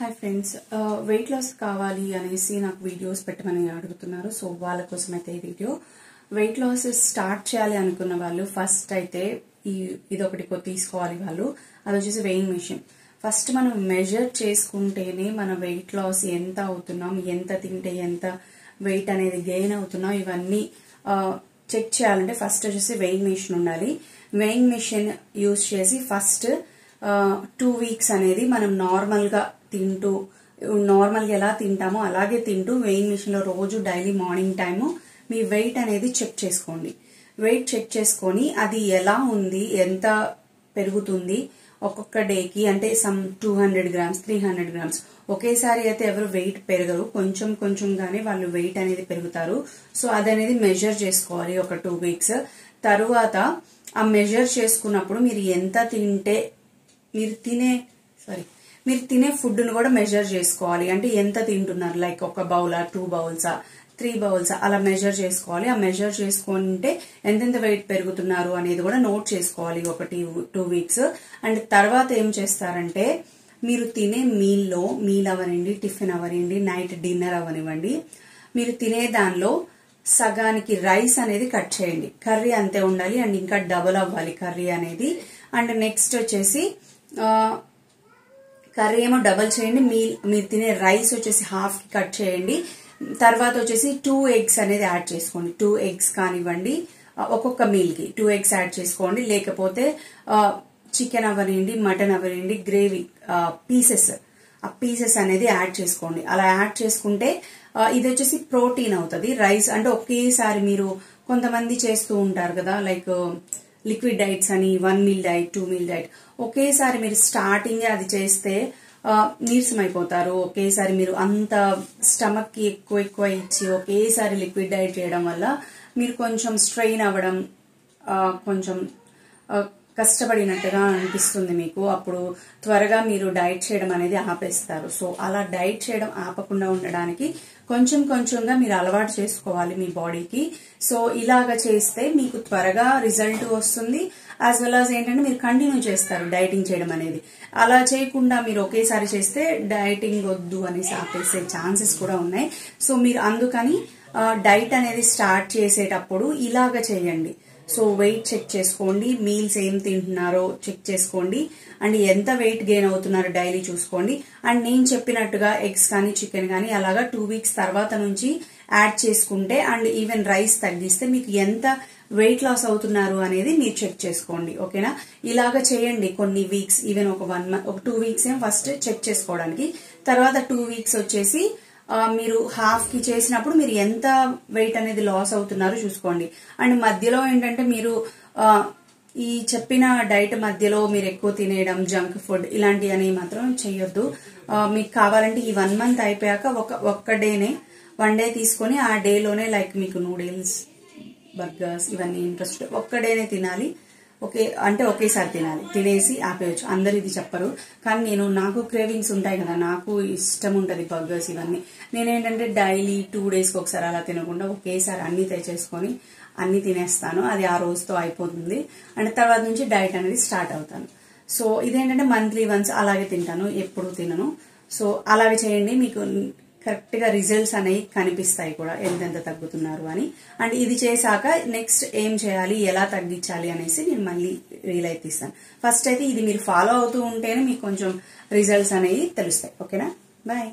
Hi friends, weight loss కావాలి అనేసి నాకు వీడియోస్ పెట్టమని అడుగుతున్నారు. సో వాళ్ళ కోసం అయితే ఈ వీడియో. వెయిట్ లాస్ స్టార్ట్ చేయాలి అనుకున్న వాళ్ళు ఫస్ట్ అయితే ఇదొకటి తీసుకోవాలి. వాళ్ళు అది వచ్చేసి వెయింగ్ మెషిన్. ఫస్ట్ మనం మెజర్ చేసుకుంటేనే మన వెయిట్ లాస్ ఎంత అవుతున్నాం, ఎంత తింటే ఎంత వెయిట్ అనేది గెయిన్ అవుతున్నాం, ఇవన్నీ చెక్ చేయాలంటే ఫస్ట్ వచ్చేసి వెయింగ్ మెషిన్ ఉండాలి. వెయింగ్ మెషిన్ యూజ్ చేసి ఫస్ట్ 2 వీక్స్ అనేది మనం నార్మల్గా ఎలా తింటామో అలాగే తింటూ వెయింగ్ మెషిన్ లో రోజు డైలీ మార్నింగ్ టైము మీ వెయిట్ అనేది చెక్ చేసుకోండి. వెయిట్ చెక్ చేసుకొని అది ఎలా ఉంది, ఎంత పెరుగుతుంది ఒక్కొక్క డేకి, అంటే సమ్ 200 గ్రామ్స్ 300 గ్రామ్స్ ఒకేసారి అయితే ఎవరు వెయిట్ పెరగరు, కొంచెం కొంచెంగానే వాళ్ళు వెయిట్ అనేది పెరుగుతారు. సో అదనేది మెజర్ చేసుకోవాలి ఒక 2 వీక్స్ తరువాత. ఆ మెజర్ చేసుకున్నప్పుడు మీరు ఎంత తింటే మీరు తినే ఫుడ్ ను కూడా మెజర్ చేసుకోవాలి. అంటే ఎంత తింటున్నారు, లైక్ ఒక బౌలా, 2 బౌల్సా, 3 బౌల్సా అలా మెజర్ చేసుకోవాలి. ఆ మెజర్ చేసుకుంటే ఎంతెంత వెయిట్ పెరుగుతున్నారు అనేది కూడా నోట్ చేసుకోవాలి ఒక 2 వీక్స్. అండ్ తర్వాత ఏం చేస్తారంటే మీరు తినే మీల్ అవనివ్వండి, టిఫిన్ అవనివ్వండి, నైట్ డిన్నర్ అవనివ్వండి, మీరు తినే దానిలో సగానికి రైస్ అనేది కట్ చేయండి. కర్రీ అంతే ఉండాలి అండ్ ఇంకా డబుల్ అవ్వాలి కర్రీ అనేది. అండ్ నెక్స్ట్ వచ్చేసి కర్రీ ఏమో డబల్ చేయండి, మీరు తినే రైస్ వచ్చేసి హాఫ్ కి కట్ చేయండి. తర్వాత వచ్చేసి 2 ఎగ్స్ అనేది యాడ్ చేసుకోండి. 2 ఎగ్స్ కానివ్వండి, ఒక్కొక్క మీల్ కి 2 ఎగ్స్ యాడ్ చేసుకోండి. లేకపోతే చికెన్ అవనివ్వండి, మటన్ అవనివ్వండి, గ్రేవీ పీసెస్ అనేది యాడ్ చేసుకోండి. అలా యాడ్ చేసుకుంటే ఇది వచ్చేసి ప్రోటీన్ అవుతుంది. రైస్ అంటే ఒకేసారి మీరు కొంతమంది చేస్తూ ఉంటారు కదా, లైక్ లిక్విడ్ డైట్స్ అని 1 మీల్ డైట్, 2 మీల్ డైట్. ఒకేసారి మీరు స్టార్టింగ్ అది చేస్తే నీరసం అయిపోతారు. ఒకేసారి మీరు అంత స్టమక్ కి ఎక్కువ ఇచ్చి ఒకేసారి లిక్విడ్ డైట్ చేయడం వల్ల మీరు కొంచెం స్ట్రెయిన్ అవ్వడం, కొంచెం కష్టపడినట్టుగా అనిపిస్తుంది మీకు. అప్పుడు త్వరగా మీరు డైట్ చేయడం అనేది ఆపేస్తారు. సో అలా డైట్ చేయడం ఆపకుండా ఉండడానికి కొంచెం కొంచెంగా మీరు అలవాటు చేసుకోవాలి మీ బాడీకి. సో ఇలాగా చేస్తే మీకు త్వరగా రిజల్ట్ వస్తుంది. యాజ్ వెల్ యాజ్ ఏంటంటే మీరు కంటిన్యూ చేస్తారు డైటింగ్ చేయడం అనేది. అలా చేయకుండా మీరు ఒకేసారి చేస్తే డైటింగ్ వద్దు అనేసి ఆపేసే ఛాన్సెస్ కూడా ఉన్నాయి. సో మీరు అందుకని డైట్ అనేది స్టార్ట్ చేసేటప్పుడు ఇలాగ చేయండి. సో వెయిట్ చెక్ చేసుకోండి, మీల్స్ ఏం తింటున్నారో చెక్ చేసుకోండి, అండ్ ఎంత వెయిట్ గెయిన్ అవుతున్నారో డైలీ చూసుకోండి. అండ్ నేను చెప్పినట్టుగా ఎగ్స్ కానీ చికెన్ కానీ అలాగా 2 వీక్స్ తర్వాత నుంచి యాడ్ చేసుకుంటే అండ్ ఈవెన్ రైస్ తగ్గిస్తే మీకు ఎంత వెయిట్ లాస్ అవుతున్నారు అనేది మీరు చెక్ చేసుకోండి. ఓకేనా? ఇలాగ చేయండి కొన్ని వీక్స్, ఈవెన్ ఒక 1 మంత్, ఒక 2 వీక్స్ ఏం ఫస్ట్ చెక్ చేసుకోవడానికి. తర్వాత 2 వీక్స్ వచ్చేసి మీరు హాఫ్ కి చేసినప్పుడు మీరు ఎంత వెయిట్ అనేది లాస్ అవుతున్నారో చూసుకోండి. అండ్ మధ్యలో ఏంటంటే మీరు ఈ చెప్పిన డైట్ మధ్యలో మీరు ఎక్కువ తినేయడం, జంక్ ఫుడ్ ఇలాంటివన్నీ మాత్రం చెయ్యొద్దు. మీకు కావాలంటే ఈ 1 మంత్ అయిపోయాక ఒక్క డేనే 1 డే తీసుకొని ఆ డేలోనే లైక్ మీకు నూడిల్స్, బర్గర్స్ ఇవన్నీ ఇంట్రెస్ట్ ఒక్క డేనే తినాలి. అంటే ఒకేసారి తినేసి ఆపేయచ్చు. అందరు ఇది చెప్పరు, కానీ నాకు క్రేవింగ్స్ ఉంటాయి కదా, నాకు ఇష్టం ఉంటది బర్గర్స్ ఇవన్నీ. నేనేంటంటే డైలీ 2 డేస్కి ఒకసారి అలా తినకుండా ఒకేసారి అన్ని తెచ్చేసుకొని అన్ని తినేస్తాను. అది ఆ రోజుతో అయిపోతుంది. అండ్ తర్వాత నుంచి డైట్ అనేది స్టార్ట్ అవుతాను. సో ఇదేంటంటే మంత్లీ వన్స్ అలాగే తింటాను, ఎప్పుడు తినను. సో అలాగే చేయండి, మీకు కరెక్ట్ గా రిజల్ట్స్ అనేవి కనిపిస్తాయి కూడా, ఎంతెంత తగ్గుతున్నారు అని. అండ్ ఇది చేశాక నెక్స్ట్ ఏం చేయాలి, ఎలా తగ్గించాలి అనేసి నేను మళ్ళీ రీల్ అయితే ఇస్తాను. ఫస్ట్ అయితే ఇది మీరు ఫాలో అవుతూ ఉంటేనే మీకు కొంచెం రిజల్ట్స్ అనేవి తెలుస్తాయి. ఓకేనా? బాయ్.